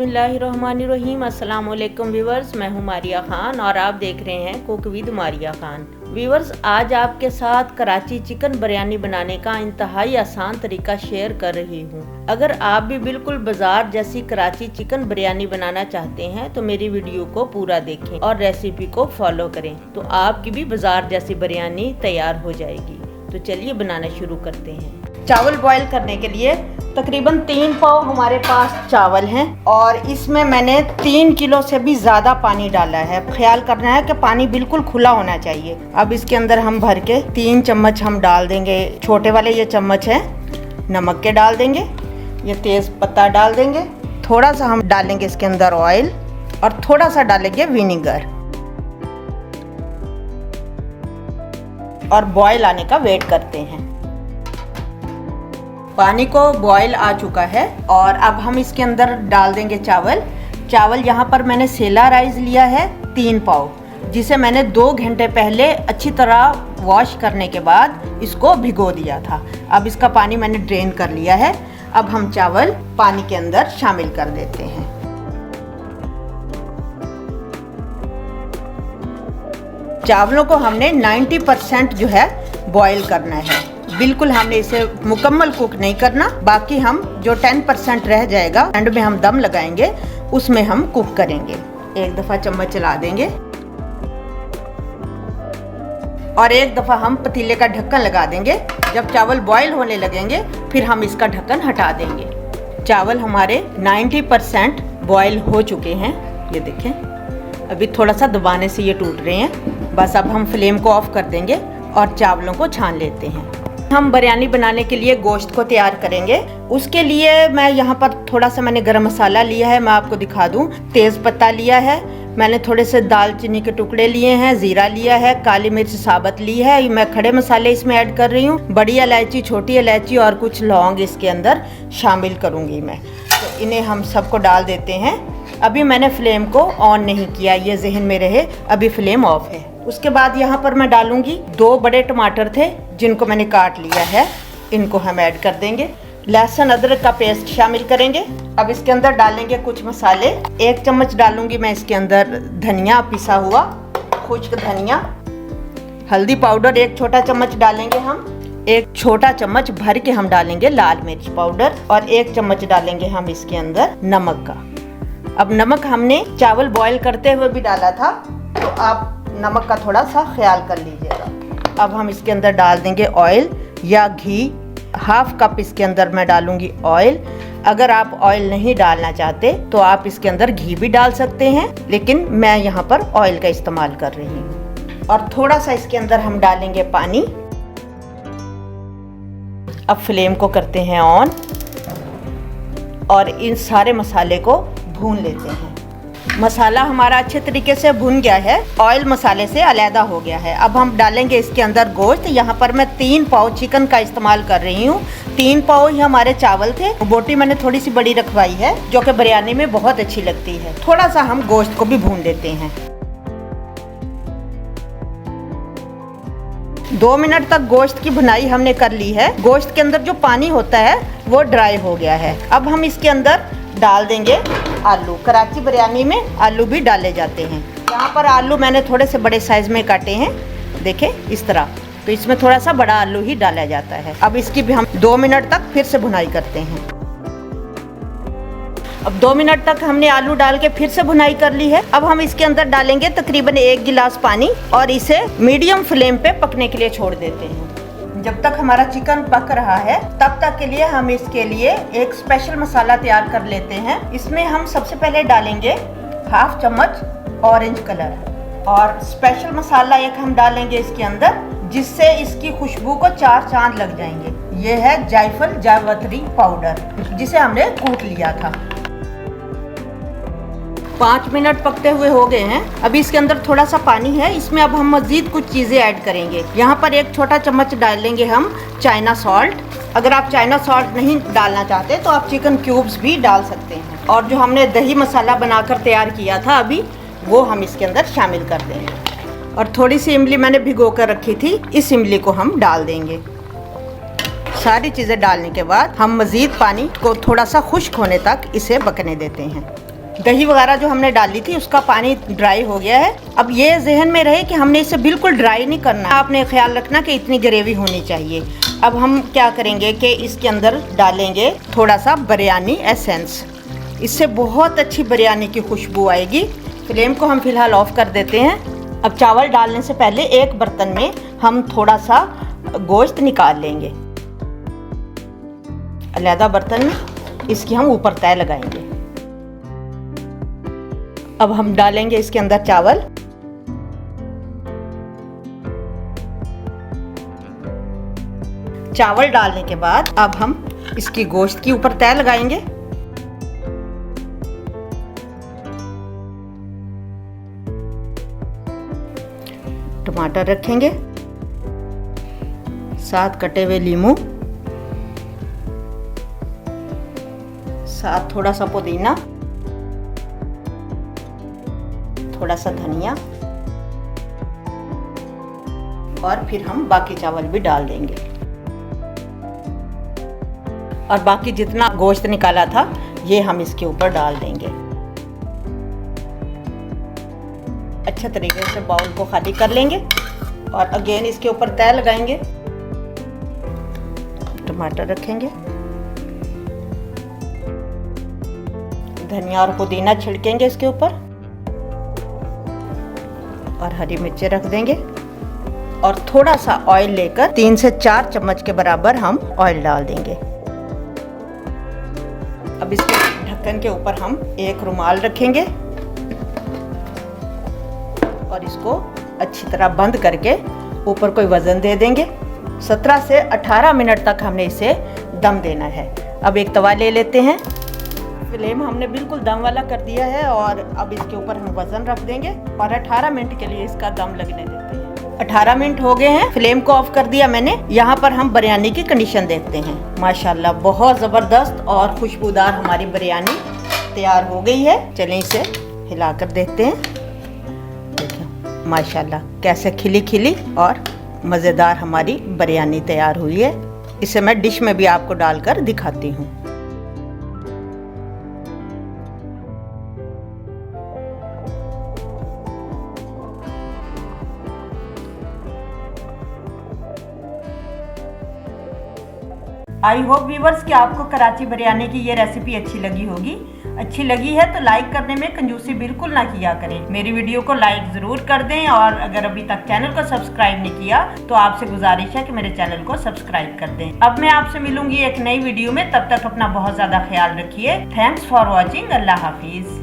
बिस्मिल्लाहिर्रहमानिर्रहीम। अस्सलाम वालेकुम व्यूवर्स, मैं हूँ मारिया खान और आप देख रहे हैं cook with Maria Khan. Viewers, आज आपके साथ कराची चिकन बिरयानी बनाने का इंतहाई आसान तरीका शेयर कर रही हूँ। अगर आप भी बिल्कुल बाजार जैसी कराची चिकन बिरयानी बनाना चाहते हैं तो मेरी वीडियो को पूरा देखें और रेसिपी को फॉलो करें, तो आपकी भी बाजार जैसी बिरयानी तैयार हो जाएगी। तो चलिए बनाना शुरू करते हैं। चावल बॉईल करने के लिए तकरीबन 3 पाव हमारे पास चावल हैं और इसमें मैंने 3 किलो से भी ज़्यादा पानी डाला है। ख्याल करना है कि पानी बिल्कुल खुला होना चाहिए। अब इसके अंदर हम भर के 3 चम्मच हम डाल देंगे, छोटे वाले ये चम्मच हैं, नमक के डाल देंगे। ये तेज़ पत्ता डाल देंगे। थोड़ा सा हम डालेंगे इसके अंदर ऑयल और थोड़ा सा डालेंगे विनीगर और बॉयल आने का वेट करते हैं। पानी को बॉयल आ चुका है और अब हम इसके अंदर डाल देंगे चावल। यहाँ पर मैंने सेला राइस लिया है 3 पाव, जिसे मैंने 2 घंटे पहले अच्छी तरह वॉश करने के बाद इसको भिगो दिया था। अब इसका पानी मैंने ड्रेन कर लिया है। अब हम चावल पानी के अंदर शामिल कर देते हैं। चावलों को हमने 90% जो है बॉईल करना है। बिल्कुल हमने इसे मुकम्मल कुक नहीं करना, बाकी हम जो 10% रह जाएगा एंड में हम दम लगाएंगे उसमें हम कुक करेंगे। एक दफ़ा चम्मच चला देंगे और एक दफ़ा हम पतीले का ढक्कन लगा देंगे। जब चावल बॉईल होने लगेंगे फिर हम इसका ढक्कन हटा देंगे। चावल हमारे 90% बॉईल हो चुके हैं, ये देखें। अभी थोड़ा सा दबाने से ये टूट रहे हैं। बस अब हम फ्लेम को ऑफ कर देंगे और चावलों को छान लेते हैं। हम बिरयानी बनाने के लिए गोश्त को तैयार करेंगे। उसके लिए मैं यहाँ पर थोड़ा सा मैंने गरम मसाला लिया है, मैं आपको दिखा दूँ। तेज़ पत्ता लिया है मैंने, थोड़े से दालचीनी के टुकड़े लिए हैं, ज़ीरा लिया है, काली मिर्च साबुत ली है। मैं खड़े मसाले इसमें ऐड कर रही हूँ। बड़ी इलायची, छोटी इलायची और कुछ लौंग इसके अंदर शामिल करूँगी मैं। तो इन्हें हम सबको डाल देते हैं। अभी मैंने फ्लेम को ऑन नहीं किया, ये जहन में रहे, अभी फ्लेम ऑफ है। उसके बाद यहाँ पर मैं डालूंगी 2 बड़े टमाटर थे जिनको मैंने काट लिया है, इनको हम ऐड कर देंगे। लहसुन अदरक का पेस्ट शामिल करेंगे। अब इसके अंदर डालेंगे कुछ मसाले। 1 चम्मच डालूंगी मैं इसके अंदर धनिया, पिसा हुआ खुश्क धनिया। हल्दी पाउडर 1 छोटा चम्मच डालेंगे हम। 1 छोटा चम्मच भर के हम डालेंगे लाल मिर्च पाउडर और 1 चम्मच डालेंगे हम इसके अंदर नमक का। अब नमक हमने चावल बॉईल करते हुए भी डाला था, तो आप नमक का थोड़ा सा ख्याल कर लीजिएगा। अब हम इसके अंदर डाल देंगे ऑयल या घी। 1/2 कप इसके अंदर मैं डालूंगी ऑयल। अगर आप ऑयल नहीं डालना चाहते तो आप इसके अंदर घी भी डाल सकते हैं, लेकिन मैं यहाँ पर ऑयल का इस्तेमाल कर रही हूँ। और थोड़ा सा इसके अंदर हम डालेंगे पानी। अब फ्लेम को करते हैं ऑन और इन सारे मसाले को भून लेते हैं। मसाला हमारा अच्छे तरीके से भुन गया है, ऑयल मसाले से अलहदा हो गया है। अब हम डालेंगे इसके अंदर गोश्त। यहाँ पर मैं 3 पाव चिकन का इस्तेमाल कर रही हूँ। 3 पाव ही हमारे चावल थे। बोटी मैंने थोड़ी सी बड़ी रखवाई है जो कि बिरयानी में बहुत अच्छी लगती है। थोड़ा सा हम गोश्त को भी भून लेते हैं। 2 मिनट तक गोश्त की भुनाई हमने कर ली है। गोश्त के अंदर जो पानी होता है वो ड्राई हो गया है। अब हम इसके अंदर डाल देंगे आलू। कराची बिरयानी में आलू भी डाले जाते हैं। यहाँ पर आलू मैंने थोड़े से बड़े साइज में काटे हैं, देखें इस तरह। तो इसमें थोड़ा सा बड़ा आलू ही डाला जाता है। अब इसकी भी हम 2 मिनट तक फिर से भुनाई करते हैं। अब 2 मिनट तक हमने आलू डाल के फिर से भुनाई कर ली है। अब हम इसके अंदर डालेंगे तकरीबन 1 गिलास पानी और इसे मीडियम फ्लेम पे पकने के लिए छोड़ देते हैं। जब तक हमारा चिकन पक रहा है तब तक के लिए हम इसके लिए एक स्पेशल मसाला तैयार कर लेते हैं। इसमें हम सबसे पहले डालेंगे 1/2 चम्मच ऑरेंज कलर और स्पेशल मसाला एक हम डालेंगे इसके अंदर, जिससे इसकी खुशबू को 4 चांद लग जाएंगे। ये है जायफल जावित्री पाउडर, जिसे हमने कूट लिया था। 5 मिनट पकते हुए हो गए हैं। अभी इसके अंदर थोड़ा सा पानी है, इसमें अब हम मजीद कुछ चीज़ें ऐड करेंगे। यहाँ पर 1 छोटा चम्मच डालेंगे हम चाइना सॉल्ट। अगर आप चाइना सॉल्ट नहीं डालना चाहते तो आप चिकन क्यूब्स भी डाल सकते हैं। और जो हमने दही मसाला बनाकर तैयार किया था अभी, वो हम इसके अंदर शामिल कर देंगे। और थोड़ी सी इमली मैंने भिगो कर रखी थी, इस इमली को हम डाल देंगे। सारी चीज़ें डालने के बाद हम मज़ीद पानी को थोड़ा सा खुश्क होने तक इसे पकने देते हैं। दही वगैरह जो हमने डाली थी उसका पानी ड्राई हो गया है। अब ये जहन में रहे कि हमने इसे बिल्कुल ड्राई नहीं करना, आपने ख्याल रखना कि इतनी ग्रेवी होनी चाहिए। अब हम क्या करेंगे कि इसके अंदर डालेंगे थोड़ा सा बिरयानी एसेंस, इससे बहुत अच्छी बिरयानी की खुशबू आएगी। फ्लेम को हम फिलहाल ऑफ कर देते हैं। अब चावल डालने से पहले एक बर्तन में हम थोड़ा सा गोश्त निकाल लेंगे, अलग बर्तन में इसकी हम ऊपर तय लगाएंगे। अब हम डालेंगे इसके अंदर चावल, चावल डालने के बाद अब हम इसकी गोश्त की ऊपर तय लगाएंगे। टमाटर रखेंगे, साथ कटे हुए नींबू, साथ थोड़ा सा पुदीना, थोड़ा सा धनिया, और फिर हम बाकी चावल भी डाल देंगे और बाकी जितना गोश्त निकाला था ये हम इसके ऊपर डाल देंगे। अच्छे तरीके से बाउल को खाली कर लेंगे और अगेन इसके ऊपर तय लगाएंगे। टमाटर रखेंगे, धनिया और पुदीना छिड़केंगे इसके ऊपर और हरी मिर्चें रख देंगे और थोड़ा सा ऑयल लेकर 3 से 4 चम्मच के बराबर हम ऑयल डाल देंगे। अब इसके ढक्कन के ऊपर हम एक रुमाल रखेंगे और इसको अच्छी तरह बंद करके ऊपर कोई वजन दे देंगे। 17 से 18 मिनट तक हमने इसे दम देना है। अब एक तवा ले लेते हैं, फ्लेम हमने बिल्कुल दम वाला कर दिया है और अब इसके ऊपर हम वजन रख देंगे और 18 मिनट के लिए इसका दम लगने देते हैं। 18 मिनट हो गए हैं, फ्लेम को ऑफ कर दिया मैंने। यहाँ पर हम बिरयानी की कंडीशन देखते हैं। माशाल्लाह बहुत ज़बरदस्त और खुशबूदार हमारी बिरयानी तैयार हो गई है। चलें इसे हिलाकर देखते हैं। देखिए माशाल्लाह कैसे खिली खिली और मज़ेदार हमारी बिरयानी तैयार हुई है। इसे मैं डिश में भी आपको डालकर दिखाती हूँ। आई होप व्यूवर्स कि आपको कराची बिरयानी की ये रेसिपी अच्छी लगी होगी। अच्छी लगी है तो लाइक करने में कंजूसी बिल्कुल ना किया करें। मेरी वीडियो को लाइक ज़रूर कर दें और अगर अभी तक चैनल को सब्सक्राइब नहीं किया तो आपसे गुजारिश है कि मेरे चैनल को सब्सक्राइब कर दें। अब मैं आपसे मिलूंगी एक नई वीडियो में, तब तक अपना बहुत ज़्यादा ख्याल रखिए। Thanks for watching. अल्लाह हाफिज़।